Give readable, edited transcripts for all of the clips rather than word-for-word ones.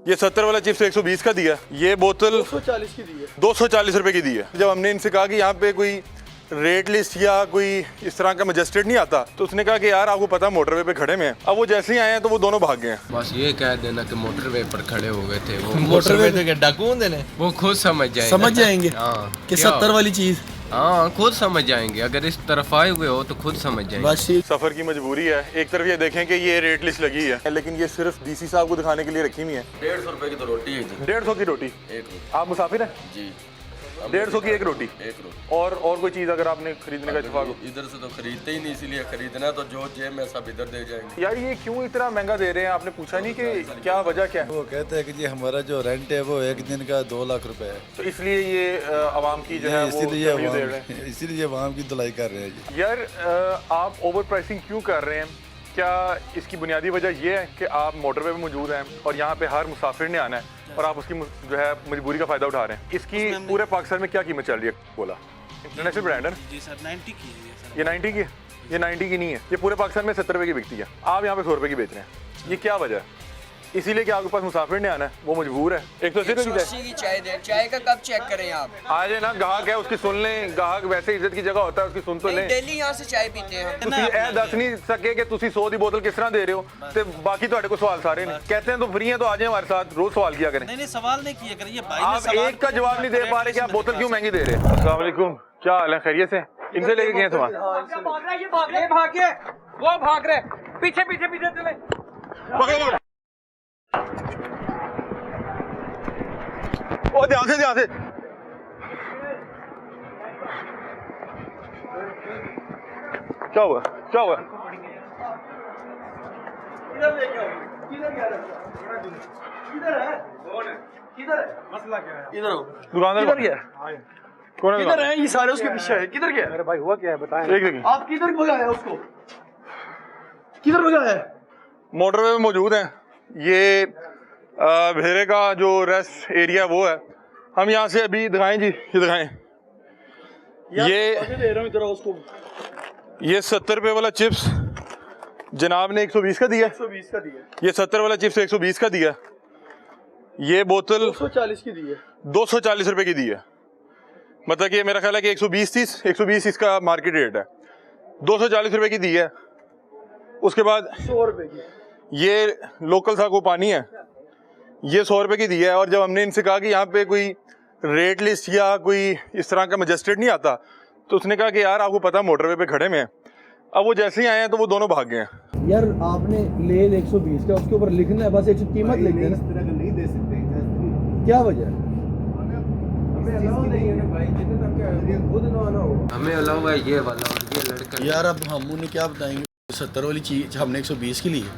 ये 70 वाला चिप्स 120 का दिया, ये बोतल 240 की दी है। 240 रुपए की दी है। जब हमने इनसे कहा कि यहाँ पे कोई रेट लिस्ट या कोई इस तरह का मजिस्ट्रेट नहीं आता, तो उसने कहा कि यार आपको पता मोटरवे पे खड़े में हैं। अब वो जैसे ही आए हैं तो वो दोनों भाग गए हैं। बस ये कह देना कि मोटरवे पर खड़े हो गए थे वो। मोटरवे पे क्या डाकू होंगे ने? वो खुद समझ जाएंगे। हाँ कि क्या 70 वाली चीज। हाँ खुद समझ जाएंगे, अगर इस तरफ आए हुए हो तो खुद समझ जाएंगे। बस ठीक। सफर की मजबूरी है। एक तरफ ये देखें कि ये रेट लिस्ट लगी है, लेकिन ये सिर्फ डीसी साहब को दिखाने के लिए रखी हुई है। 150 रुपए की तो रोटी है जी। 150 की रोटी। एक रोटी आप मुसाफिर हैं? जी। 150 की एक रोटी। एक रोटी। और कोई चीज़ अगर आपने खरीदने का इत्तेफाक हो? इधर से तो खरीदते ही नहीं, इसीलिए खरीदना तो जो जेब में सब इधर दे जाएंगे। यार ये क्यों इतना महंगा दे रहे हैं? आपने पूछा नहीं कि क्या वजह क्या है? वो कहते हैं कि जी हमारा जो रेंट है वो एक दिन का 2 लाख रुपए है, तो इसलिए ये आवाम की जो है वो इसीलिए तकलीफ दे रहे हैं। इसीलिए आवाम की धुलाई कर रहे हैं जी। यार आप ओवर प्राइसिंग क्यों कर रहे हैं? क्या इसकी बुनियादी वजह ये है कि आप मोटरवे पे मौजूद हैं और यहाँ पे हर मुसाफिर ने आना है और आप उसकी जो है मजबूरी का फ़ायदा उठा रहे हैं? इसकी पूरे पाकिस्तान में क्या कीमत चल रही है? बोला इंटरनेशनल ब्रांड है ना? जी सर 90 की है ये सर। ये 90 की है? ये 90 की नहीं है, ये पूरे पाकिस्तान में 70 रुपए की बिकती है। आप यहाँ पे 100 रुपए की बेच रहे हैं, ये क्या वजह है? इसीलिए कि आपके पास मुसाफिर ने आना है, वो मजबूर है। 180 रुपए की की चाय दे, चाय का कप चेक करें आप। आ जाए ना, ग्राहक है उसकी सुन लें। ग्राहक वैसे इज्जत की जगह होता है, उसकी सुन तो लें। डेली यहाँ से चाय पीते हैं हम। ਤੁਸੀਂ ਇਹ ਦੱਸ नहीं सके कि ਤੁਸੀਂ 100 ਦੀ बोतल किस तरह दे रहे हो ਤੇ बाकी ਤੁਹਾਡੇ को सवाल सारे ने कहते हैं तो फ्री है तो आ जाए हमारे साथ, रोज सवाल किया करें। नहीं सवाल नहीं किया करिए भाई ने आप सवाल एक का जवाब नहीं दे पा रहे कि आप बोतल क्यों महंगी दे रहे हैं। अस्सलाम वालेकुम, क्या हाल है? खैरियत से? इनसे लेके गए सामान। वो भाग रहे पीछे पीछे पीछे चले। पकड़ो, ओ ध्यान से ध्यान से। क्या हुआ क्या हुआ? दुकानदार गया? कौन है? किधर है? ये सारे उसके पीछे है। किधर गया? अरे भाई हुआ क्या है बताएं। एक सेकंड, आप किधर भगाया उसको? किधर भगाया? मोटरवे में मौजूद हैं। ये भेरे का जो रेस्ट एरिया वो है। हम यहाँ से अभी दिखाएं जी, ये दिखाएं। दे रहा हूँ इधर उसको। ये 70 रुपए वाला चिप्स जनाब ने 120 का दिया। 120 का दिया। ये 70 वाला चिप्स 120 का दिया। ये बोतल 240 की दी है। 240 रुपए की दी है। मतलब कि मेरा ख्याल है कि 120 थी, 120 इसका मार्केट रेट है, 240 रुपए की दी है। उसके बाद 100 रुपए की ये लोकल सा को पानी है, ये 100 रुपए की दी है। और जब हमने इनसे कहा कि यहाँ पे कोई रेट लिस्ट या कोई इस तरह का मजिस्ट्रेट नहीं आता, तो उसने कहा कि यार आपको पता मोटरवे पे खड़े में हैं। अब वो जैसे ही आए हैं तो वो दोनों भाग गए हैं। यार आपने ले 120 का, उसके ऊपर लिखना है बस, एक कीमत लिख देना। इस तरह का नहीं दे सकते। क्या वजह है? हमें अलाउ है ये वाला और ये लड़का। यार अब हम उन्हें क्या बताएंगे? 70 वाली चीज हमने 120 की ली है।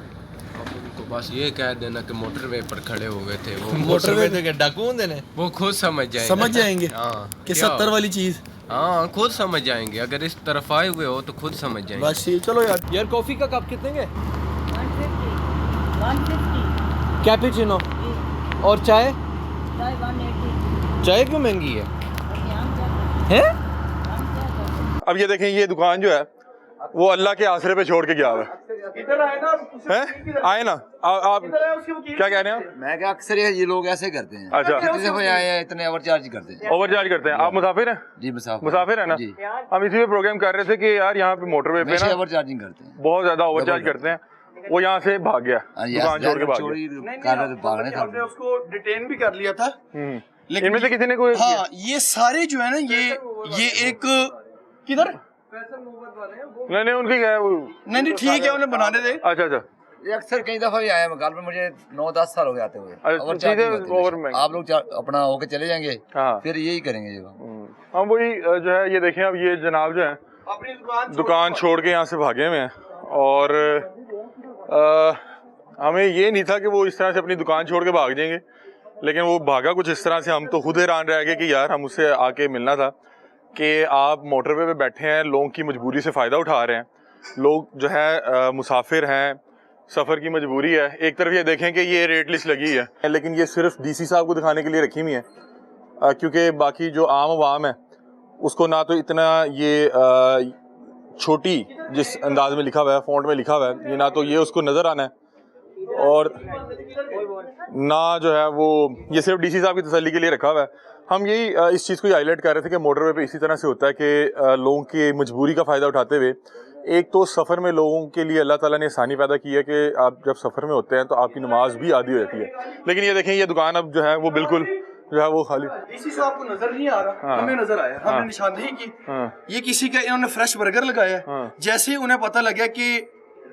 अब उनको बस ये कह देना कि मोटरवे पर खड़े हो गए थे वो। मोटरवे पे क्या डाकू होंगे ने? वो खुद समझ जाएंगे। हाँ कि क्या 70 वाली चीज। हाँ खुद समझ जाएंगे, अगर इस तरफ आए हुए हो तो खुद समझ जाएंगे। बस ठीक। चलो यार। यार कॉफी का कप कितने के? 150 कैपुचिनो और चाय? चाय 180। चाय क्यों महंगी है? हैं? अब ये देखें, ये दुकान जो है वो अल्लाह के आसरे पे छोड़ के गया हुआ है। इधर आए ना, हैं? आए ना आप क्या कह रहे हैं? मैं क्या अक्सर ये लोग ऐसे करते हैं। अच्छा, कितने दफे आए हैं इतने ओवर चार्ज करते हैं। ओवर चार्ज करते हैं। आप मुसाफिर हैं? जी मुसाफिर है ना? जी। हम इसी पे प्रोग्राम कर रहे थे कि यार यहाँ पे मोटरवे पे ना ओवर चार्जिंग करते हैं। बहुत ज्यादा ओवर चार्ज करते हैं। वो यहाँ से भाग गया, दुकान छोड़ के भाग गया। हमने उसको डिटेन भी कर लिया था। लेकिन इनमें से किसी ने कोई हाँ, ये सारे जो है ना, ये एक किधर? नहीं उनकी क्या है वो? नहीं ठीक है, उन्हें बनाने दे। अच्छा ये अक्सर कई दफा भी आए हैं मकाल पे, मुझे 9-10 साल हो गए आते हुए। ओवर सीधे चार्जिंग ओवर होती है। आप लोग अपना होके चले जाएंगे, हाँ फिर यही करेंगे ये। हम वही जो है ये देखें। अब ये जनाब जो है अपनी दुकान छोड़ के यहाँ से भागे हुए हैं। और हमें ये नहीं था कि वो इस तरह से अपनी दुकान छोड़ के भाग जाएंगे, लेकिन वो भागा कुछ इस तरह से। हम तो खुद हैरान रह गए कि यार हम उससे आके मिलना था कि आप मोटरवे पे बैठे हैं, लोगों की मजबूरी से फ़ायदा उठा रहे हैं। लोग जो है मुसाफिर हैं, सफ़र की मजबूरी है। एक तरफ ये देखें कि ये रेट लिस्ट लगी है, लेकिन ये सिर्फ डीसी साहब को दिखाने के लिए रखी हुई है, क्योंकि बाकी जो आम आवाम है उसको ना तो इतना ये छोटी जिस अंदाज में लिखा हुआ है, फ़ॉन्ट में लिखा हुआ है, ये ना तो ये उसको नज़र आना है और ना जो है वो ये सिर्फ डीसी साहब की तसल्ली के लिए रखा हुआ है। हम यही इस चीज़ को हाईलाइट कर रहे थे कि मोटरवे पे इसी तरह से होता है कि लोगों की मजबूरी का फ़ायदा उठाते हुए एक तो सफ़र में लोगों के लिए अल्लाह ताला ने आसानी पैदा की है कि आप जब सफ़र में होते हैं तो आपकी नमाज भी आधी हो जाती है। लेकिन ये देखें ये दुकान अब जो है वो बिल्कुल जो है वो खाली। इसी से आपको नजर नहीं आ रहा, हाँ, हमें नजर आया, हमने निशानदेही की। ये किसी का इन्होंने फ्रेश बर्गर लगाया है। जैसे ही उन्हें पता लगा कि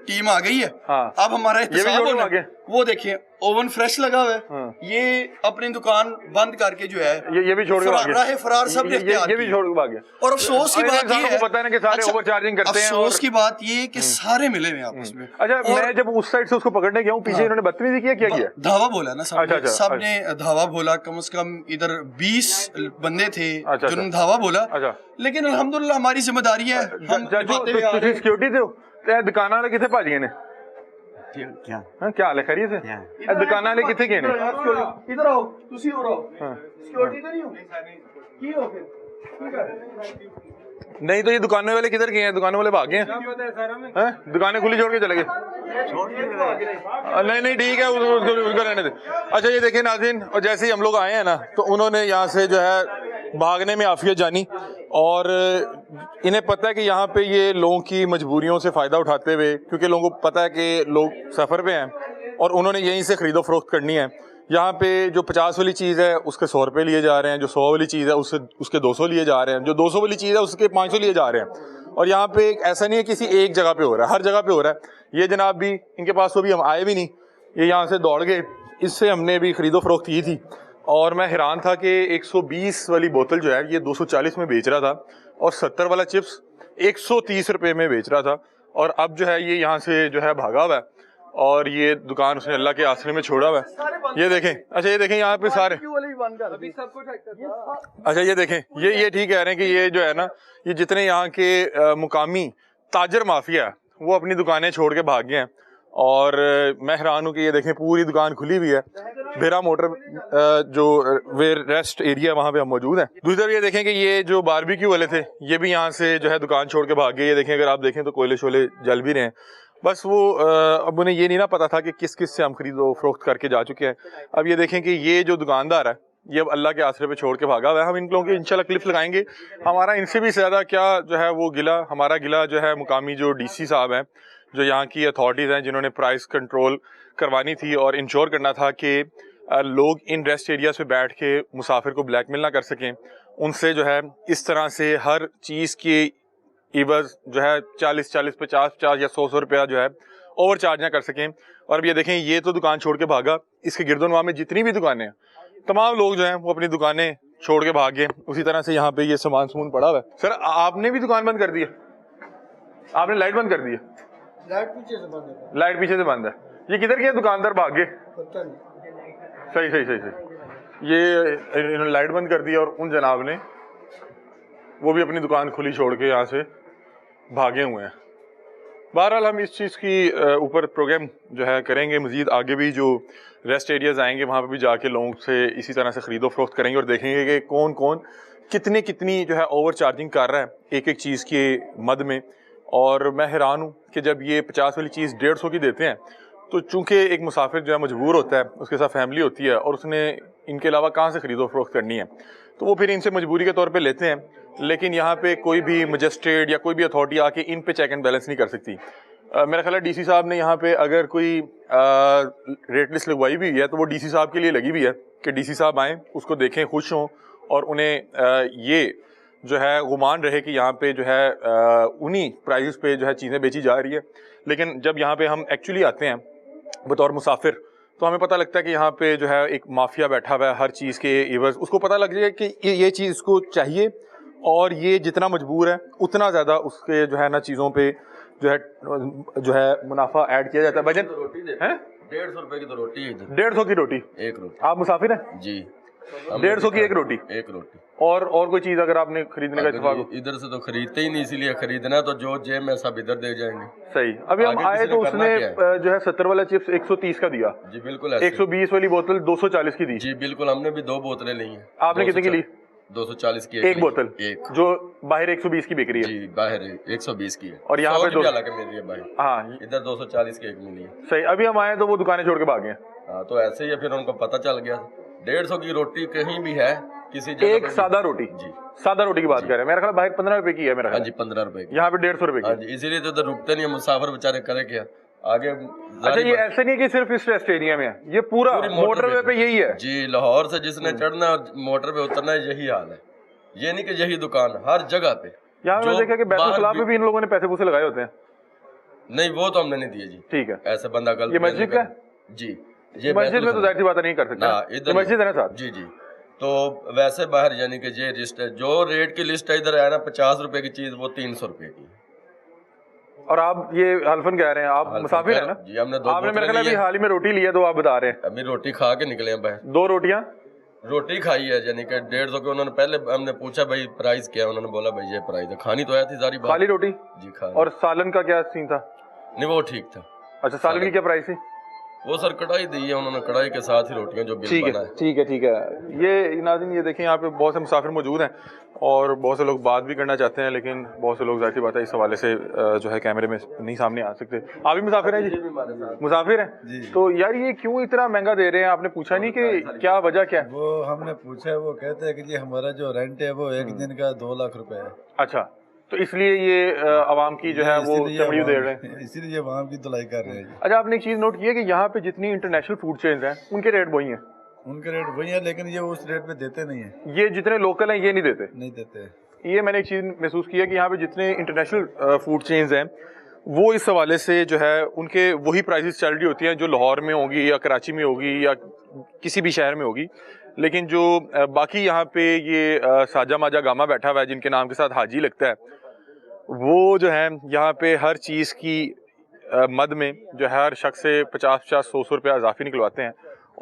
टीम आ गई है, अब हमारा एहतसाब होना है। वो देखिए ओवन फ्रेश लगा हुआ है। ये अपनी दुकान बंद करके जो है ये भी छोड़ के भाग गया। फरार सब ये भी छोड़ के भाग गया। और अफसोस की बात ये है, पता है ना कि सारे ओवरचार्जिंग करते हैं। अफसोस की बात ये कि सारे मिले हुए आपस में। अच्छा, मैं जब उस साइड से उसको पकड़ने गया हूँ पीछे इन्होंने बदतमीजी किया, क्या किया? धावा बोला ना सबने धावा बोला। कम से कम इधर 20 बंदे थे जिन्होंने धावा बोला। लेकिन अल्हम्दुलिल्लाह हमारी जिम्मेदारी है। हम सिक्योरिटी थे दुकान वाले कितने भाजिए ने क्या हाल है? खैरियत से? दुकान वाले कितने गए ने? इधर आओ, तुसी हो रहो सिक्योरिटी तो नहीं होगी की हो फिर नहीं तो ये दुकानों वाले किधर गए हैं? दुकानों वाले भाग गए हैं? दुकानें खुली छोड़ के चले गए? नहीं ठीक है, उसको रहने दे। अच्छा ये देखिए नाज़रीन, और जैसे ही हम लोग आए हैं ना तो उन्होंने यहाँ से जो है भागने में आफियत जानी, और इन्हें पता है कि यहाँ पे ये लोगों की मजबूरियों से फ़ायदा उठाते हुए, क्योंकि लोगों को पता है कि लोग सफ़र पे हैं और उन्होंने यहीं से ख़रीदो फरोख्त करनी है। यहाँ पे जो 50 वाली चीज़ है उसके 100 रुपये लिए जा रहे हैं, जो 100 वाली चीज़ है उसके 200 लिए जा रहे हैं, जो 200 वाली चीज़ है उसके 500 लिए जा रहे हैं। और यहाँ पे ऐसा नहीं है किसी एक जगह पे हो रहा है, हर जगह पे हो रहा है। ये जनाब भी, इनके पास तो भी हम आए भी नहीं, ये यहाँ से दौड़ गए। इससे हमने भी ख़रीदो फरोख्त की थी और मैं हैरान था कि 120 वाली बोतल जो है ये 240 में बेच रहा था और 70 वाला चिप्स 130 रुपये में बेच रहा था। और अब जो है ये यहाँ से जो है भागा हुआ है और ये दुकान उसने अल्लाह के आसरे में छोड़ा हुआ है। ये देखें, अच्छा ये देखें यहाँ पे सारे, अच्छा ये देखें, ये ठीक कह रहे हैं कि ये जो है ना, ये जितने यहाँ के मुकामी ताजर माफिया है वो अपनी दुकानें छोड़ के भाग गए हैं। और मैं हैरान हूँ कि ये देखें पूरी दुकान खुली हुई है। भेरा मोटर जो वे रेस्ट एरिया वहाँ पे हम मौजूद हैं। दूसरी तरफ ये देखें कि ये जो बारबेक्यू वाले थे ये भी यहाँ से जो है दुकान छोड़ के भाग गए। ये देखें, अगर आप देखें तो कोयले शोले जल भी रहे हैं। बस वो अब उन्हें ये नहीं ना पता था कि किस किस से हम खरीदो फरोख्त करके जा चुके हैं। अब ये देखें कि ये जो दुकानदार है ये अब अल्लाह के आसरे पे छोड़ के भागा हुआ है। हम इन लोगों की इंशाल्लाह क्लिप लगाएंगे। हमारा इनसे भी ज़्यादा क्या जो है वो गिला, हमारा गिला जो है मुकामी जो डीसी साहब हैं, जो यहाँ की अथॉरिटीज़ हैं, जिन्होंने प्राइस कंट्रोल करवानी थी और इंश्योर करना था कि लोग इन रेस्ट एरियाज पे बैठ के मुसाफिर को ब्लैकमेल ना कर सकें। उनसे जो है इस तरह से हर चीज़ की इवज़ जो है 40, 50 या 100 रुपया जो है ओवर चार्ज ना कर सकें। और अब ये देखें, ये तो दुकान छोड़ के भागा, इसके गिरदोनवा में जितनी भी दुकानें हैं तमाम लोग जो हैं वो अपनी दुकानें छोड़ के भाग गए। उसी तरह से यहाँ पे ये सामान पड़ा हुआ है। सर आपने भी दुकान बंद कर दी है? आपने लाइट बंद कर दी है? लाइट पीछे से बंद है। लाइट पीछे से बंद है। ये किधर के दुकानदार भाग गए? सही। ये इन्होंने लाइट बंद कर दी और उन जनाब ने वो भी अपनी दुकान खुली छोड़ के यहाँ से भागे हुए हैं। बहरहाल हम इस चीज़ की ऊपर प्रोग्राम जो है करेंगे मज़ीद आगे भी। जो रेस्ट एरियाज़ आएंगे वहाँ पे भी जाके लोगों से इसी तरह से ख़रीदो फरोख्त करेंगे और देखेंगे कि कौन कौन कितनी जो है ओवर चार्जिंग कर रहा है एक एक चीज़ के मद में। और मैं हैरान हूँ कि जब ये 50 वाली चीज़ 150 की देते हैं तो चूँकि एक मुसाफिर जो है मजबूर होता है, उसके साथ फैमिली होती है और उसने इनके अलावा कहाँ से ख़रीदो फरोख्त करनी है, तो वो फिर इनसे मजबूरी के तौर पे लेते हैं। लेकिन यहाँ पे कोई भी मजिस्ट्रेट या कोई भी अथॉरिटी आके इन पे चेक एंड बैलेंस नहीं कर सकती। मेरा ख्याल है डीसी साहब ने यहाँ पे अगर कोई रेट लिस्ट लगवाई भी है तो वो डीसी साहब के लिए लगी भी है कि डीसी साहब आएँ, उसको देखें, खुश हों और उन्हें ये जो है गुमान रहे कि यहाँ पे जो है उन्हीं प्राइस पे जो है चीज़ें बेची जा रही है। लेकिन जब यहाँ पे हम एक्चुअली आते हैं बतौर मुसाफिर तो हमें पता लगता है कि यहाँ पे जो है एक माफिया बैठा हुआ है हर चीज़ के एवज़। उसको पता लग जाए कि ये चीज़ इसको चाहिए और ये जितना मजबूर है उतना ज़्यादा उसके जो है ना चीज़ों पे जो है मुनाफा ऐड किया जाता है। बजट है 150 रुपए की तो रोटी है, 150 की रोटी, एक रोटी। आप मुसाफिर हैं जी? 150 की एक रोटी। और कोई चीज़ अगर आपने खरीदने का इत्तेफाक हो? इधर से तो खरीदते ही नहीं, इसीलिए खरीदना तो जो जेब में सब इधर दे जाएंगे। सही। अभी हम आए तो उसने जो है 70 वाला चिप्स 130 का दिया। जी बिल्कुल। 120 वाली बोतल 240 की दी। जी बिल्कुल, हमने भी 2 बोतलें ली हैं। आपने कितने की ली? 240 की एक बोतल, एक, जो बाहर 120 की बिक रही है जी बाहर 120 की है, और यहाँ पे 100 की मिल रही है बाहर। हाँ इधर 240 की एक मिली है। सही। अभी हम आए तो वो दुकानें छोड़ के भाग गए। हाँ तो ऐसे ही है, फिर उनको पता चल गया 150 की रोटी कहीं भी है किसी जगह एक पे सादा रोटी, जी सादा रोटी की बात कर रहे हैं, मेरा ख्याल बाहर 15 रुपए की है मेरा हाँ ख्याल, जी 15 रुपए की, यहाँ पे 150 रुपए हाँ की। जी, इसीलिए तो उधर रुकते नहीं है मुसाफिर बेचारे, करे क्या आगे। अच्छा ये ऐसे नहीं कि सिर्फ इस रेस्ट एरिया में है, ये पूरा मोटरवे पे यही है जी। लाहौर से जिसने चढ़ना और मोटर पे उतरना है यही हाल है, ये नहीं कि यही दुकान हर जगह पे। यहाँ मैंने देखा कि बैतुल खला पे भी इन लोगों ने पैसे पूसे लगाए होते हैं। नहीं वो तो हमने नहीं दिए जी, ठीक है। ऐसे बंदा गलत ये मस्जिद का जी, ये मस्जिद में तो जाहिर सी बात नहीं कर सकते ना, इधर मस्जिद है ना साथ। जी जी। तो वैसे बाहर यानी कि ये लिस्ट है, जो रेट की लिस्ट है इधर है ना 50 रुपए की चीज वो 300 रुपए की। और आप ये हल्फन कह रहे हैं, आप मुसाफिर हैं ना जी? हमने दो आपने मेरे ख्याल अभी हाल ही में रोटी ली है तो आप बता रहे हैं। अभी रोटी खा के निकले हैं बाहर, 2 रोटियां रोटी खाई है यानी कि 150 के। उन्होंने पहले हमने पूछा भाई प्राइस क्या है, उन्होंने बोला भाई ये प्राइस है। खानी तो आया थी सारी बात, खाली रोटी जी खा। और सालन का क्या सीन था? नहीं वो ठीक था। अच्छा सालन की क्या प्राइस थी? वो सर कढ़ाई दी है उन्होंने, कढ़ाई के साथ ही रोटियां जो बिल बना है। ठीक है ठीक है। ये नाज़रीन ये देखें यहाँ पे बहुत से मुसाफिर मौजूद हैं और बहुत से लोग बात भी करना चाहते हैं, लेकिन बहुत से लोग जाहिर सी बात है इस हवाले से जो है कैमरे में नहीं सामने आ सकते। आप भी मुसाफिर हैं जी? मुसाफिर हैं तो यार ये क्यों इतना महंगा दे रहे हैं? आपने पूछा नहीं कि क्या वजह क्या है? वो हमने पूछा, वो कहते हैं कि जी हमारा जो रेंट है वो एक दिन का 2 लाख रुपए है। अच्छा तो इसलिए ये आवाम की जो है वो चमड़ी दे रहे हैं, इसीलिए आवाम की धुलाई कर रहे हैं। अच्छा आपने एक चीज़ नोट की है कि यहाँ पे जितनी इंटरनेशनल फूड चेन्स हैं उनके रेट वही हैं? उनके रेट वही है लेकिन ये उस रेट पे देते नहीं है। ये जितने लोकल हैं ये नहीं देते? ये मैंने एक चीज़ महसूस किया कि यहाँ पे जितने इंटरनेशनल फूड चेन्स हैं वो इस हवाले से जो है उनके वही प्राइसेस चल रही होती हैं जो लाहौर में होगी या कराची में होगी या किसी भी शहर में होगी। लेकिन जो बाकी यहाँ पे ये साजा माजा गामा बैठा हुआ है जिनके नाम के साथ हाजी लगता है, वो जो है यहाँ पे हर चीज़ की मद में जो है हर शख्स से 50-50 100 रुपया इजाफी निकलवाते हैं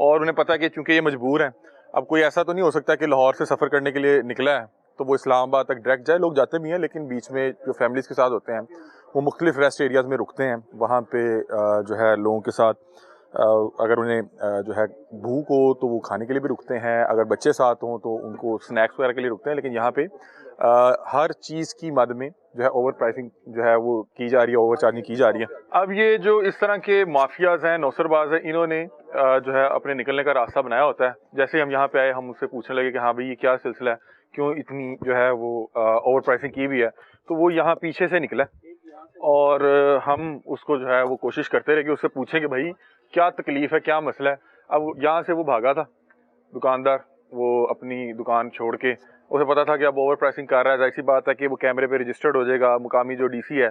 और उन्हें पता है कि चूंकि ये मजबूर हैं, अब कोई ऐसा तो नहीं हो सकता कि लाहौर से सफ़र करने के लिए निकला है तो वो इस्लामाबाद तक डायरेक्ट जाए। लोग जाते भी हैं लेकिन बीच में जो फैमिलीज़ के साथ होते हैं वो मुख्तलिफ रेस्ट एरियाज़ में रुकते हैं, वहाँ पे जो है लोगों के साथ अगर उन्हें जो है भूख हो तो वो खाने के लिए भी रुकते हैं, अगर बच्चे साथ हों तो उनको स्नैक्स वगैरह के लिए रुकते हैं। लेकिन यहाँ पे हर चीज़ की मद में जो है ओवर प्राइसिंग जो है वो की जा रही है, ओवर चार्जिंग की जा रही है। अब ये जो इस तरह के माफियाज हैं, नौसरबाज हैं, इन्होंने जो है अपने निकलने का रास्ता बनाया होता है। जैसे हम यहाँ पे आए हम उससे पूछने लगे कि हाँ भाई ये क्या सिलसिला है, क्यों इतनी जो है वो ओवर प्राइसिंग की भी है, तो वो यहाँ पीछे से निकला और हम उसको जो है वो कोशिश करते रहे कि उससे पूछें कि भाई क्या तकलीफ़ है, क्या मसला है। अब यहाँ से वो भागा था दुकानदार, वो अपनी दुकान छोड़ के, उसे पता था कि अब ओवर प्राइसिंग कर रहा है, जाहिर सी बात है कि वो कैमरे पे रजिस्टर्ड हो जाएगा, मुकामी जो डीसी है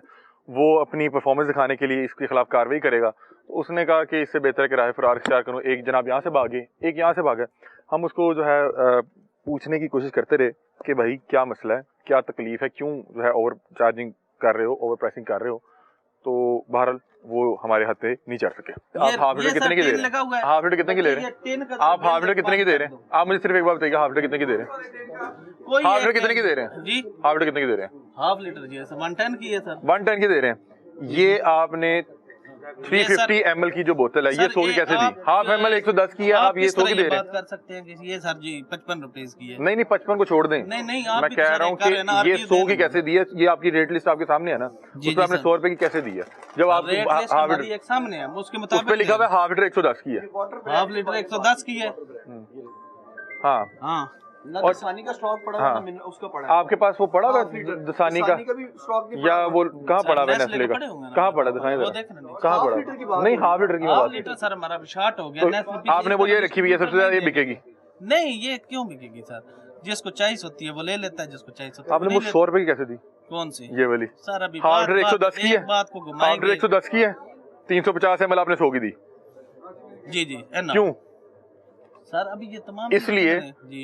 वो अपनी परफॉर्मेंस दिखाने के लिए इसके खिलाफ कार्रवाई करेगा। तो उसने कहा कि इससे बेहतर है कि राह फरार इख्तियार करूँ। एक जनाब यहाँ से भागे, एक यहाँ से भागा। हम उसको जो है पूछने की कोशिश करते रहे कि भाई क्या मसला है, क्या तकलीफ़ है, क्यों जो है ओवर चार्जिंग कर रहे हो, ओवर प्राइसिंग कर रहे हो। तो बहरहाल वो हमारे हाथ पे नहीं चढ़ सके। आप हाफ लीटर कितने की दे रहे हैं? हाफ लीटर कितने की ले रहे हैं आप? हाफ लीटर कितने की दे रहे हैं आप? मुझे सिर्फ एक बात बताइए, हाफ लीटर कितने की दे रहे हैं? हाफ लीटर कितने की दे रहे हैं जी? हाफ लीटर कितने की दे रहे हैं? हाफ लीटर जी सर 110 की है सर। 110 की दे रहे हैं। ये आपने 350 ml की जो बोतल है ये 100 की कैसे दी? हाफ ml 110 की है, आप ये 100 की दे रहे हैं। बात कर सकते हैं कि ये सर जी 55 रुपीस की है। नहीं 55 को छोड़ दें। नहीं मैं कह रहा हूँ कि ये 100 की कैसे दी है? ये आपकी रेट लिस्ट आपके सामने है ना, उसमें आपने 100 रुपए की कैसे दी है? जब आप हाफ लीटर एक सामने है उसके मुताबिक उस पे लिखा हुआ है हाफ लीटर 110 की है। हाफ लीटर 110 की है। हाँ हाँ और दसानी का स्टॉक पड़ा हाँ, है, उसका पड़ा है। आपके पास वो पड़ा हुआ दसानी का भी स्टॉक या वो कहाँ पड़ा हुआ नेस्ले का? कहाँ पड़ा दसानी का? कहाँ पड़ा? नहीं हाफ लीटर की हाफ लीटर सर हमारा शॉर्ट हो गया। तो आपने वो ये रखी हुई है सबसे ज्यादा ये बिकेगी? नहीं ये क्यों बिकेगी सर? जिसको चाहिए होती है वो ले लेता है, जिसको चाहिए होती है आपने वो 100 रुपए की कैसे दी? कौन सी? ये वाली सर अभी हाफ लीटर 110 की है। बात को हाफ लीटर 110 की है, 350 ml आपने 100 की दी। जी जी क्यों सर? अभी ये तमाम इसलिए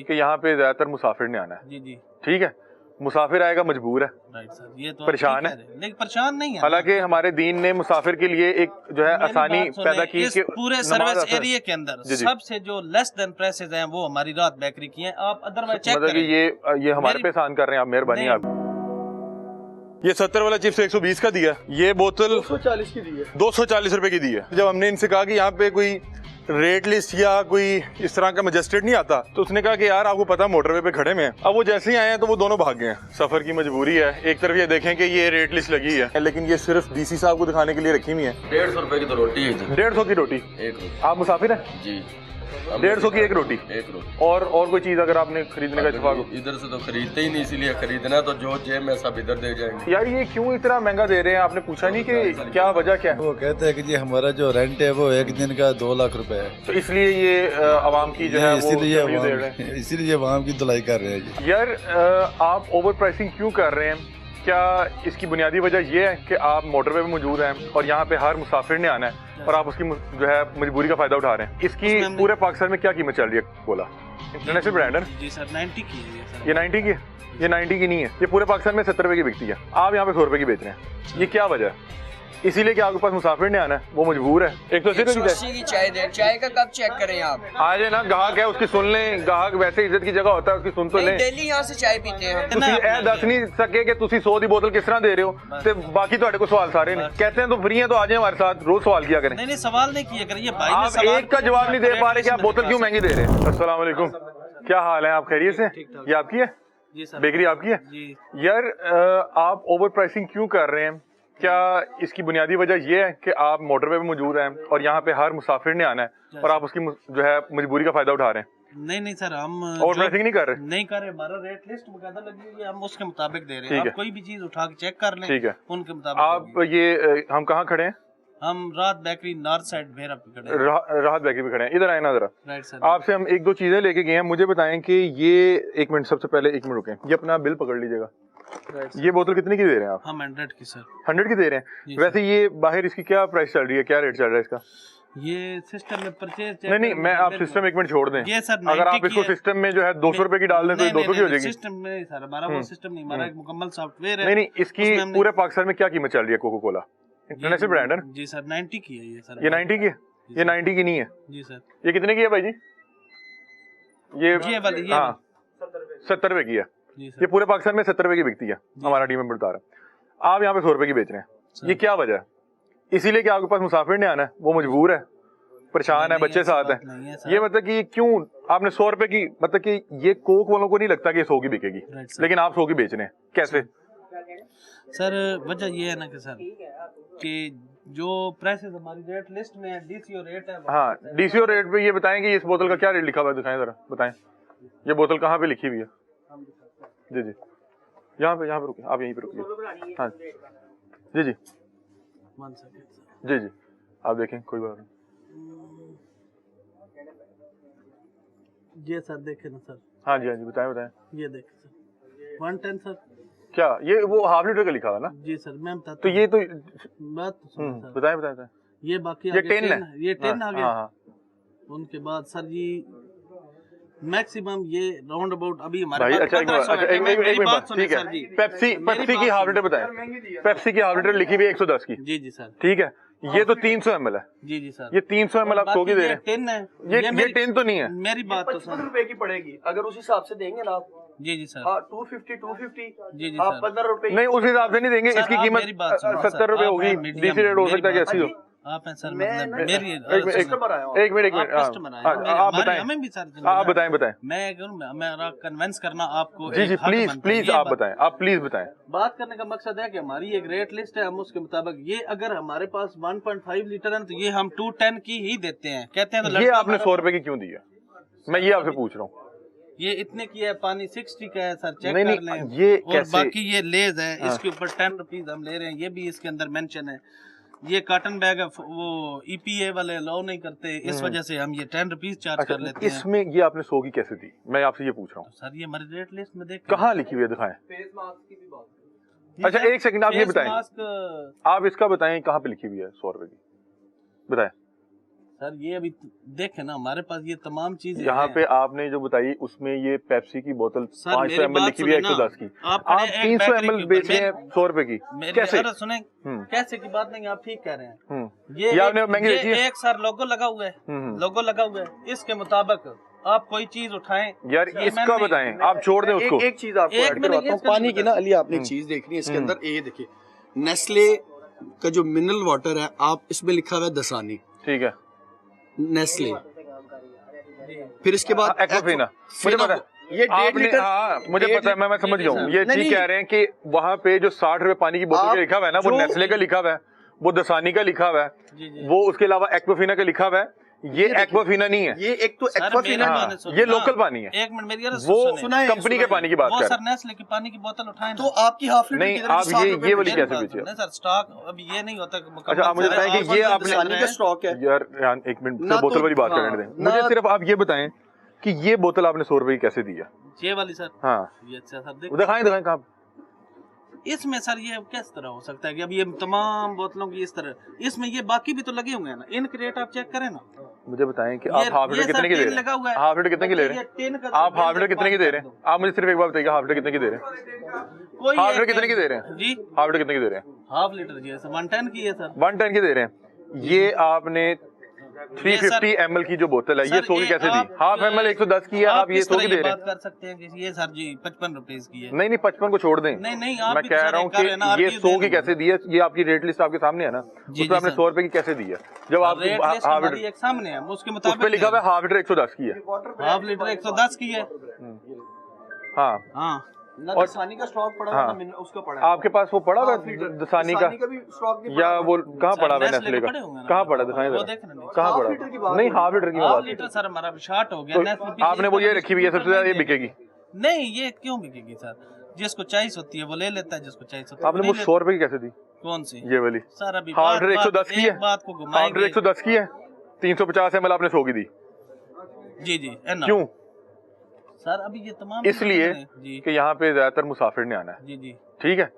कि यहाँ पे ज्यादातर मुसाफिर ने आना है। जी जी ठीक है, मुसाफिर आएगा मजबूर है, राइट सर, ये तो परेशान है, लेकिन परेशान नहीं है। हालांकि हमारे दीन ने मुसाफिर के लिए एक जो है आसानी पैदा की कि पूरे सर्विस एरिया के अंदर सबसे जो लेस देन प्राइसेस हैं वो हमारी रात बेकरी की हैं। आप अदरवाइज चेक मतलब करें, ये हमारे पे एहसान कर रहे हैं आप, मेहरबानी आप। ये 70 वाला चिप्स 120 का दिया, ये बोतल 240 की दी है। 240 रुपए की दी है। जब हमने इनसे कहा कि यहाँ पे कोई रेट लिस्ट या कोई इस तरह का मजिस्ट्रेट नहीं आता, तो उसने कहा कि यार आपको पता मोटरवे पे खड़े में हैं। अब वो जैसे ही आए हैं तो वो दोनों भाग गए हैं। सफर की मजबूरी है। एक तरफ ये देखें कि ये रेट लिस्ट लगी है, लेकिन ये सिर्फ डीसी साहब को दिखाने के लिए रखी हुई है। 150 रुपए की तो रोटी है जी। 150 की रोटी, एक रोटी। आप मुसाफिर हैं जी। 150 की एक रोटी। एक रोटी। और कोई चीज अगर आपने खरीदने का इत्तेफाक हो? इधर से तो खरीदते ही नहीं, इसीलिए खरीदना तो जो जेब में सब इधर दे जाएंगे। यार ये क्यों इतना महंगा दे रहे हैं? आपने पूछा नहीं कि क्या वजह क्या है? वो कहते हैं कि जी हमारा जो रेंट है वो एक दिन का 2 लाख रुपए है, तो इसलिए ये आवाम की जो है वो इसीलिए आवाम की धुलाई कर रहे हैं जी। यार आप ओवर प्राइसिंग क्यों कर रहे हैं? क्या इसकी बुनियादी वजह यह है कि आप मोटरवे पे मौजूद हैं और यहाँ पे हर मुसाफिर ने आना है और आप उसकी जो है मजबूरी का फायदा उठा रहे हैं? इसकी पूरे पाकिस्तान में क्या कीमत चल रही है? बोला इंटरनेशनल ब्रांड है जी सर, 90 की है ये सर। ये 90 की है? ये 90 की नहीं है, ये पूरे पाकिस्तान में 70 रुपए की बिकती है। आप यहाँ पे 100 रुपए की बेच रहे हैं, ये क्या वजह है? इसीलिए कि आपके पास मुसाफिर ने आना है, वो मजबूर है। 180 की चाय दे, चाय का कप चेक करें आप। आज है ना, ग्राहक है उसकी सुन लें। ग्राहक वैसे इज्जत की जगह होता है, उसकी सुन तो लें। डेली यहाँ से चाय पीते हैं। ਤੁਸੀਂ ਇਹ ਦੱਸ ਨਹੀਂ सके कि ਤੁਸੀਂ 100 ਦੀ बोतल किस तरह दे रहे हो ਤੇ बाकी ਤੁਹਾਡੇ को सवाल सारे ने कहते हैं तो फ्री है तो आ जाए हमारे साथ, रोज सवाल किया करें। नहीं सवाल नहीं किया करें, ये भाई ने आप सवाल एक का जवाब नहीं दे पा रहे कि आप बोतल क्यों महंगी दे रहे हैं। अस्सलाम वालेकुम, क्या हाल है? आप खैरियत से? ये आपकी है जी सर, बेकरी आपकी है जी। यार आप ओवर प्राइसिंग क्यों कर रहे हैं? क्या इसकी बुनियादी वजह यह है कि आप मोटरवे पे मौजूद हैं और यहाँ पे हर मुसाफिर ने आना है और आप उसकी जो है मजबूरी का फायदा उठा रहे हैं? नहीं सर, हम ओवर प्राइसिंग नहीं कर रहे। नहीं कर रहे, हमारा रेट लिस्ट बकायदा लगी हुई है, हम उसके मुताबिक दे रहे हैं। ठीक है। आप कोई भी चीज उठा के चेक कर लें, ठीक है, उनके मुताबिक आप ये हम कहाँ खड़े हैं? हम राहत बेकरी नॉर्थ साइड भेरा पे खड़े हैं। राहत बेकरी पे खड़े हैं। इधर आए ना जरा। Right sir. आपसे हम एक दो चीजें लेके गए हैं, मुझे बताएं कि ये एक मिनट, सबसे पहले एक मिनट रुकें, ये अपना बिल पकड़ लीजिएगा। ये बोतल कितने की दे रहे हैं आप? हम 100 की सर। 100 की दे रहे हैं। वैसे ये बाहर इसकी क्या प्राइस चल रही है, क्या रेट चल रहा है इसका? ये सिस्टम में परचेज नहीं मैं आप सिस्टम एक मिनट छोड़ दें। ये सर अगर आप इसको सिस्टम में जो है 200 रुपए की डाल दें तो 200 की हो जाएगी। सिस्टम में सर हमारा वो सिस्टम नहीं, हमारा एक मुकम्मल सॉफ्टवेयर है। नहीं इसकी पूरे पाकिस्तान में क्या कीमत चल रही है? कोको कोला इंटरनेशनल ब्रांड है जी सर, 90 की है ये सर। ये 90 की है? ये 90 की नहीं है जी सर। ये कितने की है भाई जी? ये वाली हाँ 70 रुपए की है। ये पूरे पाकिस्तान में 70 रुपए की बिकती है, हमारा टीम मेंबर बता रहा है। आप यहाँ पे 100 रुपए की बेच रहे हैं, ये क्या वजह है? इसीलिए कि आपके पास मुसाफिर ने आना है, वो मजबूर है, परेशान है, बच्चे साथ हैं। ये मतलब कि क्यों आपने 100 रुपए की, मतलब कि ये कोक वालों को नहीं लगता कि 100 की बिकेगी, लेकिन आप 100 की बेच रहे हैं, कैसे? सर वजह ये है ना कि सर कि जो प्राइसेस हमारी रेट लिस्ट में है, डीसीओ रेट है। हाँ डीसीओ रेट पे ये बताएं कि इस बोतल का क्या रेट लिखा हुआ है, दिखाएं जरा, बताएं ये बोतल कहाँ पे लिखी हुई है? जी जी यहाँ पे रुकिए, आप यहीं पे रुकिए। हाँ जी जी जी जी आप देखें, कोई बात नहीं। ये सर देखें ना सर। हाँ जी बताएं। ये देखें सर 110 सर। क्या ये वो हाफ लीटर का लिखा हुआ ना? जी सर मैं बताता तो ये तो बात तो सुनो सर। बताएं। ये बाकी ये 10 है, ये 10 आ गया। हाँ। उनके बाद सर जी मैक्सिमम ये राउंड अबाउट अभी हमारे भाई पास अच्छा एक मिनट ठीक है। पेप्सी की हाफ लीटर बताएं। पेप्सी की हाफ लीटर लिखी हुई है 110 की। जी सर ठीक है, ये तो 300 ml है। जी सर ये 300 ml आप 100 की दे रहे हैं। 10 है ये 10 तो नहीं है। मेरी बात तो 55 रुपए की पड़ेगी अगर उस हिसाब से देंगे ना आप। जी सर। हाँ 250 जी आप 15 रुपए नहीं उस हिसाब से नहीं देंगे, इसकी कीमत 70 रुपए होगी, डीसी रेट हो सकता है कि 80 हो। आप हैं सर, मतलब मेरी एक मिनट आप बताएं। हमें भी सर आप बताएं। मैं मेरा कन्विंस करना आपको। जी प्लीज आप बताएं, आप प्लीज बताएं। बात करने का मकसद है कि हमारी एक रेट लिस्ट है, हम उसके मुताबिक ये अगर हमारे पास 1.5 लीटर है तो ये हम 210 की ही देते हैं, कहते हैं। तो ये आपने 100 रुपए की क्यों दी है? मैं ये आपसे पूछ रहा हूँ। ये इतने की है, पानी 60 का है सर, चेक नहीं, कर लें। ये और कैसे? बाकी ये लेज है, इसके ऊपर 10 रुपीज हम ले रहे हैं, ये भी इसके अंदर मेंशन है। ये कॉटन बैग वो EPA वाले अलाउ नहीं करते, इस वजह से हम ये 10 रुपीज चार्ज कर लेते हैं। इसमें ये आपने 100 की कैसे दी? मैं आपसे ये पूछ रहा हूँ। सर ये हमारी रेट लिस्ट में देख कहाँ लिखी हुई है, दिखाएं। अच्छा एक सेकंड, आप ये बताएं, आप इसका बताएं कहाँ पे लिखी हुई है 100 रुपए की, बताएं। सर ये अभी देखें ना, हमारे पास ये तमाम चीजें यहाँ पे आपने जो बताई उसमें ये पेप्सी की बोतल 500 ml लिखी हुई है 110 की, आप 300 ml बेच रहे हैं 100 रुपए की, कैसे? सुने कैसे की बात नहीं, आप ठीक कह रहे हैं। ये आपने महंगी बेची है। एक सर लोगो लगा हुआ है, लोगो लगा हुआ है, इसके मुताबिक आप कोई चीज उठाएं। यार इसका बताएं, आप छोड़ दें उसको। एक चीज आपको ऐड करवाता हूँ पानी की ना अली, आपने एक चीज देखनी है इसके अंदर। ये देखिए नेस्ले का जो मिनरल वाटर है, आप इसमें लिखा हुआ है दसानी, ठीक है। नेस्ले, फिर इसके बाद एक्वाफिना, मुझे पता है ये 1.5 लीटर। हाँ मुझे पता है, मैं समझ गया हूँ। ये ठीक कह रहे हैं कि वहाँ पे जो 60 रुपए पानी की बोतल का लिखा हुआ है ना, वो नेस्ले का लिखा हुआ है, वो दसानी का लिखा हुआ है, वो उसके अलावा एक्वाफिना का लिखा हुआ है। ये एक्वाफिना नहीं है, ये एक तो एक्वाफिना, ये लोकल पानी है। एक मिनट मेरी वो कंपनी के पानी की बात वो कर सर रहे हैं। नेस्ले की पानी की बोतल उठाएं तो आपकी हाफ लीटर नहीं, की आप ये वाली कैसे बेचे? नहीं सर, स्टॉक अब ये नहीं होता कि अच्छा आप मुझे बताएं कि ये आपने दसानी का स्टॉक है यार एक मिनट ना बोतल तो- वाली बात करने दें ना- मुझे। सिर्फ आप ये बताएं कि ये बोतल आपने 100 रुपए की कैसे दी है? ये वाली सर, हाँ ये अच्छा सर दिखाएं कहाँ? इसमें सर ये किस तरह हो सकता है कि अब ये तमाम बोतलों की इस तरह, इसमें ये बाकी भी तो लगे हुए हैं ना, इनके रेट आप चेक करें ना। मुझे बताएं कि आप हाफ लीटर कितने की दे रहे हैं? हुआ है, हाफ लीटर कितने की ले रहे हैं? आप हाफ लीटर कितने की दे रहे हैं? आप मुझे सिर्फ एक बार बताइए, हाफ लीटर कितने की दे रहे हैं? कोई हाफ लीटर कितने की दे रहे हैं? जी हाफ लीटर कितने की दे रहे हैं? हाफ लीटर की है सर, 110 की है सर। 110 की दे रहे हैं। ये आपने 350 ml की जो बोतल है, ये 100 की कैसे दी? हाफ ml 110 की है, आप ये 100 की दे रहे हैं? बात कर सकते हैं कि ये सर जी 55 रुपए की है। नहीं 55 को छोड़ दें। नहीं आप मैं भी कह तो रहा हूँ कर रहे हैं ना, कि ये आप 100 की दे कैसे दी है? ये आपकी रेट लिस्ट आपके सामने है ना, उसमें आपने 100 रुपए की कैसे दी है? जब आप रेट लिस्ट हाफ हमारी लीटर एक सामने है, उसके उस मुताबिक पे लिखा हुआ है हाफ लीटर 110 की है। हाफ लीटर 110 की है। हाँ हाँ ना और- दसानी का स्टॉक पड़ा हाँ। है ना मैंने उसका पड़ा है। आपके पास वो पड़ा हुआ हाफ लीटर दसानी का भी स्टॉक नहीं या पड़ा वो कहाँ सर, पड़ा हुआ है नेस्ले नेस्ले के का? पड़े होंगे ना। कहाँ पड़ा दिखाएं वो जरा, देखना नहीं। कहाँ हाफ पड़ा? लीटर की बात नहीं है। हाफ लीटर की हाफ बात लीटर सर हमारा शॉर्ट हो गया। तो नेस्ले पीछे आपने वो ये रखी हुई है सबसे ज्यादा, ये बिकेगी। नहीं ये क्यों बिकेगी सर? जिसको चाहिए होती है वो ले लेता है, जिसको चाहिए होती है आपने नहीं वो लेता। 100 रुपए की कैसे दी? कौन सी ये वाली सर? अभी हाफ लीटर 110 की है, एक बात को हाफ लीटर घुमाएंगे। 110 की है, 350 ml आपने 100 की दी। जी है ना। क्यों? सर अभी ये तमाम इसलिए जी कि यहाँ पे ज्यादातर मुसाफिर ने आना है, जी ठीक है?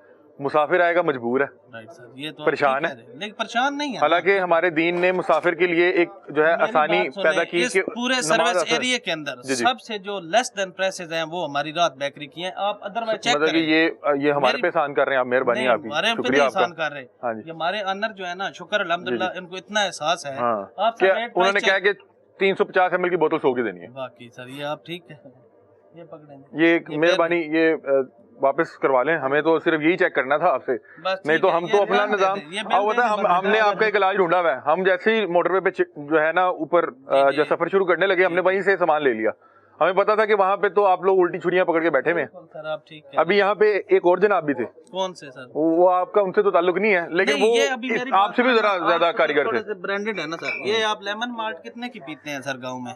मुसाफिर आएगा मजबूर है, राइट सर, ये तो परेशान है। लेकिन परेशान नहीं है। हालांकि हमारे दीन ने मुसाफिर के लिए एक जो है मेरी आसानी बात सुने, पैदा की इस कि पूरे नमाज सर्विस असर- एरिया के अंदर जी, जी। सबसे जो लेस देन प्राइसेस हैं वो हमारी रात बेकरी की हैं। आप अदरवाइज चेक मतलब कि करें। ये हमारे मेरी- पे एहसान कर रहे हैं आप, मेहरबानी नहीं, आपकी, हमारे पे शुक्रिया नहीं एहसान आपका। कर रहे। हाँ जी। ये हमारे अनर जो है ना, शुक्र अल्हम्दुलिल्लाह, इनको इतना एहसास है। हाँ आप क्या सब रेट उन्होंने प्राइस कहा कि 350 ml की बोतल 100 की देनी है। बाकी सर ये आप ठीक है, ये पकड़ेंगे। ये मेहरबानी ये वापस करवा लें, हमें तो सिर्फ यही चेक करना था आपसे, बस नहीं ठीक तो है, हम ये तो अपना बयान दे निजाम दें, ये बिल हाँ होता है। देंगे, हमने बस आपका एक इलाज ढूंढा हुआ है, हम जैसे ही मोटरवे पे जो है ना ऊपर जी। जो सफर शुरू करने लगे, हमने वहीं से सामान ले लिया। हमें पता था कि वहाँ पे तो आप लोग उल्टी छुरियां पकड़ के बैठे हुए हैं। सर आप ठीक है। अभी यहाँ पे एक और जनाब भी थे, कौन से सर? वो आपका उनसे तो ताल्लुक नहीं है, लेकिन नहीं, ये वो अभी मेरी आपसे भी बात जरा सुनो, ज्यादा आप तो कारीगर थोड़े थे। से ब्रांडेड है ना सर। ये आप लेमन मार्ट कितने की पीते हैं सर गांव में?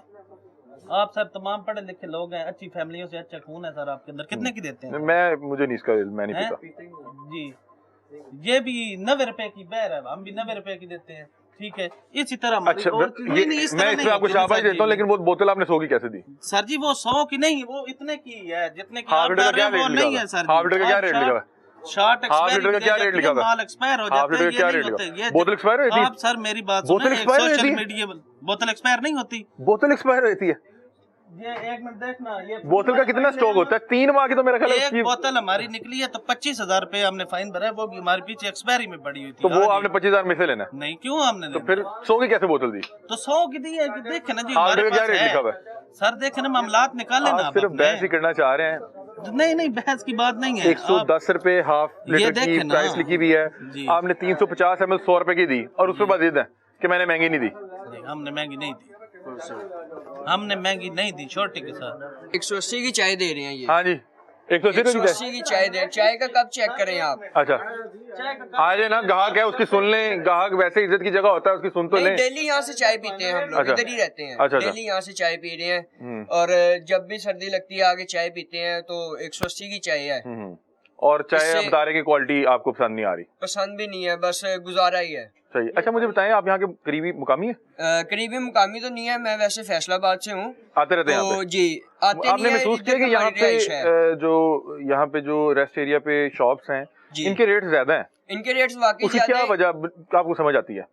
आप सर तमाम पढ़े लिखे लोग हैं, अच्छी फैमिलियों से अच्छा खून है सर आपके अंदर, कितने की देते हैं? मुझे नहीं इसका मैं नहीं हैं? पता। जी ये भी 90 रुपए की बैर है, हम भी 90 रुपए की देते हैं, ठीक है? इसी तरह हमारी अच्छा और चीज़- नहीं, इस तरह मैं नहीं इसमें आपको होती है शाबाश सर देता हूँ, जी। लेकिन वो बोतल आपने 100 की कैसे दी? सर जी वो 100 की नहीं, वो इतने की है जितने की हाफ आप लीटर का डाल रहे क्या हैं, वो रेट नहीं लिखा है हुआ सर है? जी। हाफ लीटर का क्या आप रेट लिखा हुआ है? शॉर्ट हाफ लीटर का क्या रेट लिखा हुआ है? माल एक्सपायर हो हाफ जाता लीटर है, का क्या ये रेट नहीं लिखा होते। हुआ है? ये बोतल एक्सपायर होती है? आप सर मेरी बात बोतल सुने, एक्सपायर सोशल होती है? मीडिया बोतल एक्सपायर नहीं होती। बोतल एक्सपायर रहती है? ये एक मिनट देखना, ये बोतल का कितना स्टॉक होता है? 3 माह की तो मेरा ख्याल है एक उसकी। बोतल हमारी निकली है तो 25,000 रुपए हमने फाइन भरा है, वो भी हमारे पीछे एक्सपायरी में पड़ी हुई थी। तो वो हाँ जी। आपने 25,000 में से लेना है? नहीं क्यों हमने तो लेना? फिर 100 की कैसे बोतल दी? तो 100 की दी है कि देखे ना जी, हाफ हमारे लीटर क्या पास रेट लिखा हुआ है है? सर, देखे ना मामलात निकाले ना आप सिर्फ बहस ही करना चाह रहे हैं। नहीं बहस की बात नहीं है। 110 रुपए हाफ ये लीटर की देखें ना। प्राइस लिखी हुई है, जी। आपने 350 ml 100 रुपए की दी और उस पर बाद जिद है कि मैंने महंगी नहीं दी। नहीं, हमने महंगी नहीं दी, हमने महंगी नहीं दी, छोटे के साथ 180 की चाय दे रहे हैं ये। हाँ जी 180 रुपए की 180 की चाय दे, चाय का कप चेक करें आप। अच्छा आ जाए ना, ग्राहक है उसकी सुन लें, ग्राहक वैसे इज्जत की जगह होता है, उसकी सुन तो नहीं, लें। डेली यहाँ से चाय पीते हैं हम लोग, अच्छा। इधर ही रहते हैं। अच्छा। डेली यहाँ से चाय पी रहे हैं और जब भी सर्दी लगती है आगे चाय पीते हैं, तो 180 की चाय है। और चाय इससे- आप बता रहे की क्वालिटी आपको पसंद नहीं आ रही? पसंद भी नहीं है, बस गुजारा ही है। सही। अच्छा मुझे बताएं, आप यहाँ के करीबी मुकामी है? करीबी मुकामी तो नहीं है, मैं वैसे फैसलाबाद से हूँ। आते रहते हैं यहाँ तो पे? जी आते आपने नहीं है, महसूस किया इधर कि यहाँ हमारी रिहाइश है। पे यहाँ पे जो रेस्ट एरिया पे शॉप्स हैं, जी। इनके रेट ज्यादा हैं? इनके रेट्स वाकई उसकी ज्यादा क्या है। वजह आपको समझ आती है?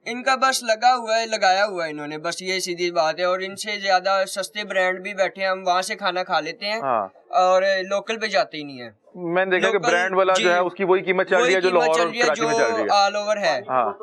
इनका बस लगा हुआ है, लगाया हुआ है इन्होंने, बस ये सीधी बात है। और इनसे ज्यादा सस्ते ब्रांड भी बैठे हैं, हम वहाँ से खाना खा लेते हैं हाँ और लोकल पे जाते ही नहीं है। मैंने देखा कि लोकल- ब्रांड वाला जी। जो है उसकी वही कीमत चल रही है जो लाहौर और कराची में चल रही है। ऑल ओवर है। हाँ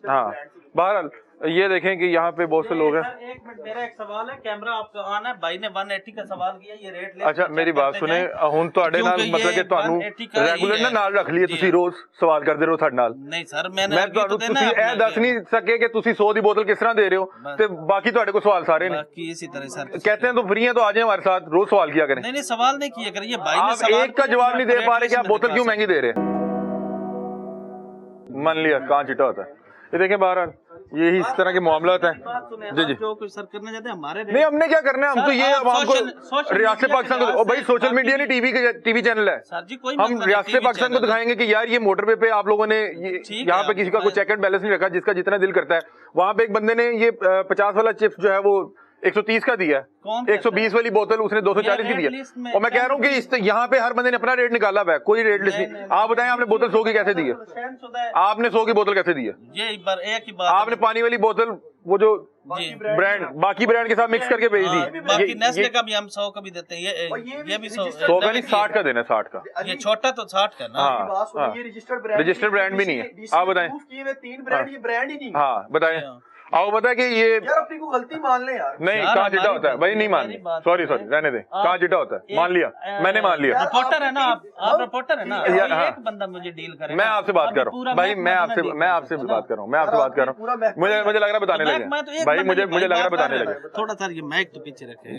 हाँ बहरहाल ये देखें कि यहाँ पे बहुत से लोग हैं। एक मिनट, मेरा एक सवाल है, कैमरा आपका ऑन है। भाई ने 180 का सवाल किया, ये रेट ले। अच्छा मेरी बात सुने, हुन ਤੁਹਾਡੇ ਨਾਲ मतलब कि ਤੁਹਾਨੂੰ ਰੈਗੂਲਰ ਨਾਲ ਰੱਖ ਲਈਏ, ਤੁਸੀਂ ਰੋਜ਼ ਸਵਾਲ ਕਰਦੇ ਰਹੋ ਸਾਡੇ ਨਾਲ। ਨਹੀਂ ਸਰ, मैंने ਮੈਂ ਤੁਹਾਨੂੰ ਤੁਸੀਂ ਇਹ ਦੱਸ ਨਹੀਂ ਸਕੇ ਕਿ ਤੁਸੀਂ 100 ਦੀ ਬੋਤਲ ਕਿਸ ਤਰ੍ਹਾਂ ਦੇ ਰਹੇ ਹੋ ਤੇ ਬਾਕੀ ਤੁਹਾਡੇ ਕੋਲ ਸਵਾਲ ਸਾਰੇ ਨੇ। बाकी इसी तरह सर कहते हैं तो फ्री है तो आ जाए हमारे साथ, रोज सवाल किया करें। नहीं सवाल नहीं किया करिए। भाई ने आप एक का जवाब नहीं दे पा रहे कि आप बोतल क्यों महंगी दे रहे हैं। मान लिया कहाँ चिट्टा होता है। ये देखें बहरहाल यही इस तरह के मामला होता है। जी जी, जो कुछ सर करना चाहते हैं हमारे नहीं हमने क्या करना है, हम तो ये आवाम को रियासत पाकिस्तान को, ओ भाई सोशल मीडिया नहीं टीवी चैनल है सर जी, कोई हम रियासत पाकिस्तान को दिखाएंगे कि यार ये मोटरवे पे आप लोगों ने यहाँ पे किसी का कोई चेक एंड बैलेंस नहीं रखा, जिसका जितना दिल करता है। वहां पे एक बंदे ने ये 50 वाला चिप्स जो है वो 130 का दिया, 120 वाली बोतल उसने 240 की दिया। और मैं कह रहा हूँ कि यहाँ पे हर बंदे ने अपना रेट निकाला हुआ है, कोई रेट लिस्ट नहीं। आप बताएं आपने बोतल 100 की कैसे दी है, आपने 100 की बोतल कैसे दी है। ये एक ही बात, आपने पानी वाली बोतल वो जो ब्रांड बाकी ब्रांड के साथ मिक्स करके भेज दी। बाकी नेस्ले का भी हम 100 का भी देते हैं, ये भी 100 का नहीं 60 का देना, 60 का। ये छोटा तो 60 का ना। हाँ, ये रजिस्टर्ड ब्रांड भी नहीं है। आप बताएं। 3 ब्रांड, ये ब्रांड ही नहीं। हाँ बताएं, आओ बताए कि ये यार अपनी को गलती मान ले यार। नहीं, कहाँ चिट्टा होता है भाई, नहीं मान, सॉरी रहने दे, कहाँ चिट्टा होता है, मान लिया, मैंने मान लिया। रिपोर्टर है ना आप रिपोर्टर है ना। एक बंदा मुझे डील करे, मैं आपसे बात कर रहा हूँ भाई, मैं आपसे बात कर रहा हूँ, मैं आपसे बात कर रहा हूँ। मुझे लग रहा है बताने लगे भाई, मुझे लग रहा है बताने लगे। थोड़ा सर ये माइक तो पीछे रखे,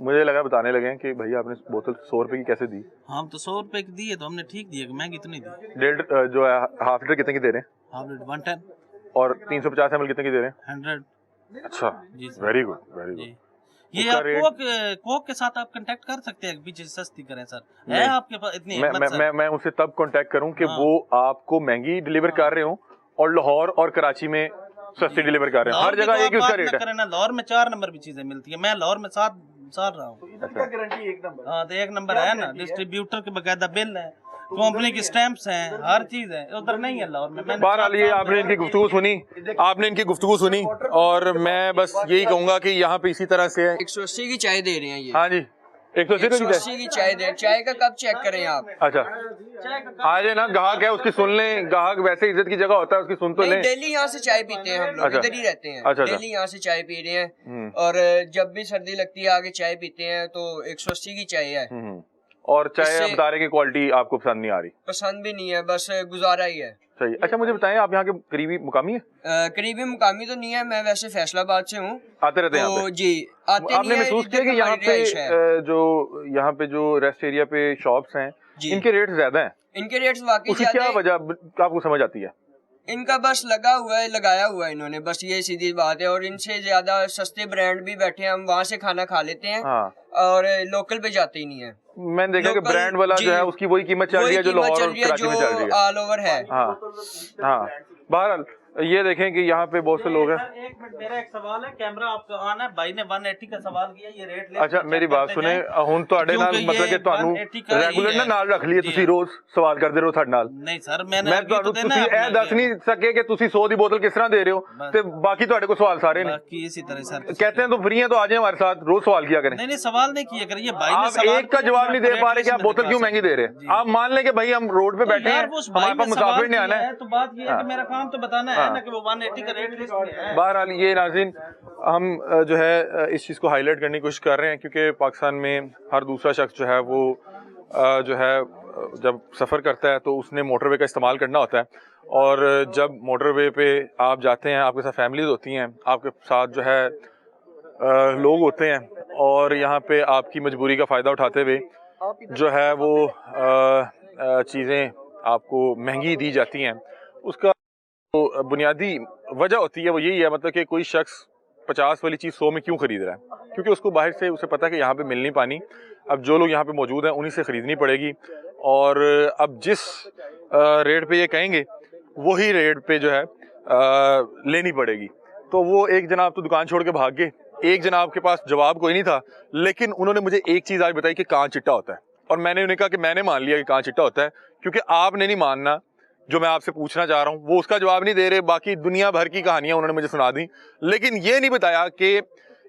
मुझे लगा बताने लगे कि भैया आपने बोतल 100 रुपए की कैसे दी। हम तो 100 रुपए की दी है, तो हमने ठीक दी है, महंगी तो नहीं दी। 1.5 जो है हाफ लीटर कितने की दे रहे हैं, हाफ लीटर 110, और 350 ml कितने की दे रहे हैं, 100। अच्छा वेरी गुड वेरी गुड। ये आप कोक के साथ आप कांटेक्ट कर सकते हैं, पीछे सस्ती करें सर, है आपके पास इतनी हिम्मत सर? मैं उनसे तब कांटेक्ट करूं कि वो आपको महंगी डिलीवर कर रहे हो और लाहौर और कराची में सस्ती डिलीवर कर रहे हैं। हर जगह एक ही उसका रेट है। लाहौर में 4 नंबर भी चीजें मिलती है, मैं लाहौर में 7 साल रहा हूँ। Guarantee 1 number. हाँ तो 1 नंबर है ना, डिस्ट्रीब्यूटर के बकायदा बिल है, कंपनी की स्टैंप्स हैं, हर चीज है, उधर नहीं है लाहौर में। बहरहाल ये आपने इनकी गुफ्तगू सुनी, और मैं बस यही कहूंगा कि यहाँ पे इसी तरह से 180 की चाय दे रहे हैं ये। हाँ जी 180 की चाय दे, चाय का कब चेक करें आप? अच्छा आ जाए ना, ग्राहक है उसकी सुन लें, ग्राहक वैसे इज्जत की जगह होता है उसकी सुन तो लें। डेली यहाँ से चाय पीते हैं हम लोग, अच्छा। इधर ही रहते हैं। अच्छा। डेली यहाँ से चाय पी रहे हैं, और जब भी सर्दी लगती है आगे चाय पीते हैं, तो 180 की चाय है। और चाय आप बता रहे की क्वालिटी आपको पसंद नहीं आ रही? पसंद भी नहीं है, बस गुजारा ही है। सही। अच्छा मुझे बताएं, आप यहाँ के करीबी मुकामी है? करीबी मुकामी तो नहीं है, मैं वैसे फैसलाबाद से हूँ। आते रहते हैं यहाँ पे? जी आते। आपने महसूस किया कि यहाँ पे जो रेस्ट एरिया पे शॉप्स हैं इनके रेट ज्यादा हैं? इनके रेट्स वाकई उसकी क्या वजह आपको समझ आती है? इनका बस लगाया हुआ है इन्होंने, बस ये सीधी बात है। और इनसे ज्यादा सस्ते ब्रांड भी बैठे हैं, हम वहाँ से खाना खा लेते हैं। हाँ। और लोकल पे जाते ही नहीं है। मैंने देखा कि ब्रांड वाला जो है उसकी वही कीमत चल रही है जो लाहौर और कराची में चल रही है, ऑल ओवर है। हाँ बहरहाल ये देखें कि यहाँ पे बहुत से लोग हैं। एक मिनट, मेरा एक सवाल है, कैमरा आपका ऑन है। भाई ने 180 का सवाल किया, ये रेट ले। अच्छा मेरी बात सुने, हुन ਤੁਹਾਡੇ ਨਾਲ मतलब कि ਤੁਹਾਨੂੰ ਰੈਗੂਲਰ ਨਾਲ ਰੱਖ ਲਈਏ, ਤੁਸੀਂ ਰੋਜ਼ ਸਵਾਲ ਕਰਦੇ ਰਹੋ ਸਾਡੇ ਨਾਲ। ਨਹੀਂ ਸਰ, ਮੈਂ ਤੁਹਾਨੂੰ ਤੁਸੀਂ ਇਹ ਦੱਸ ਨਹੀਂ ਸਕੇ ਕਿ ਤੁਸੀਂ 100 ਦੀ ਬੋਤਲ ਕਿਸ ਤਰ੍ਹਾਂ ਦੇ ਰਹੇ ਹੋ ਤੇ ਬਾਕੀ ਤੁਹਾਡੇ ਕੋਲ ਸਵਾਲ ਸਾਰੇ ਨੇ। बाकी इसी तरह सर कहते हैं तो फ्री है तो आ जाए हमारे साथ, रोज सवाल किया करें। नहीं सवाल नहीं किया करिए। भाई ने आप एक का जवाब नहीं दे पा रहे कि आप बोतल क्यों महंगी दे रहे हैं। आप मान लें कि भाई हम रोड पे बैठे हैं, हमारे पास मुसाफिर ने आना है, तो बात ये है कि मेरा काम तो बताना है ना कि वो 180 का रेट लिस्ट में है। बहरहाल ये नाज़रीन हम जो है इस चीज़ को हाईलाइट करने की कोशिश कर रहे हैं, क्योंकि पाकिस्तान में हर दूसरा शख्स जो है वो जो है जब सफ़र करता है तो उसने मोटरवे का इस्तेमाल करना होता है, और जब मोटरवे पे आप जाते हैं आपके साथ फैमिलीज होती हैं, आपके साथ जो है लोग होते हैं, और यहाँ पे आपकी मजबूरी का फ़ायदा उठाते हुए जो है वो चीज़ें आपको महंगी दी जाती हैं। उसका तो बुनियादी वजह होती है वो यही है, मतलब कि कोई शख्स 50 वाली चीज़ 100 में क्यों खरीद रहा है, क्योंकि उसको बाहर से उसे पता है कि यहाँ पे मिल नहीं पानी। अब जो लोग यहाँ पे मौजूद हैं उन्हीं से ख़रीदनी पड़ेगी, और अब जिस रेट पे ये कहेंगे वही रेट पे जो है लेनी पड़ेगी। तो वो एक जनाब तो दुकान छोड़ के भाग गए, एक जनाब के पास जवाब कोई नहीं था, लेकिन उन्होंने मुझे एक चीज़ आज बताई कि कहाँ चिट्टा होता है, और मैंने उन्हें कहा कि मैंने मान लिया कि कहाँ चिट्टा होता है, क्योंकि आपने नहीं मानना जो मैं आपसे पूछना चाह रहा हूँ, वो उसका जवाब नहीं दे रहे। बाकी दुनिया भर की कहानियां उन्होंने मुझे सुना दी, लेकिन ये नहीं बताया कि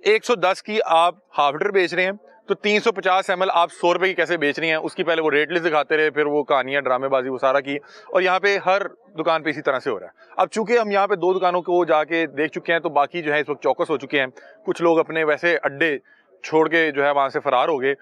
110 की आप हाफ लीटर बेच रहे हैं, तो 350 ml आप 100 रुपए की कैसे बेच रही हैं, उसकी पहले वो रेट लिस्ट दिखाते रहे, फिर वो कहानियां ड्रामेबाजी वो सारा की, और यहाँ पे हर दुकान पे इसी तरह से हो रहा है। अब चूंकि हम यहाँ पे 2 दुकानों को जाके देख चुके हैं, तो बाकी जो है इस वक्त चौकस हो चुके हैं, कुछ लोग अपने वैसे अड्डे छोड़ के जो है वहां से फरार हो गए।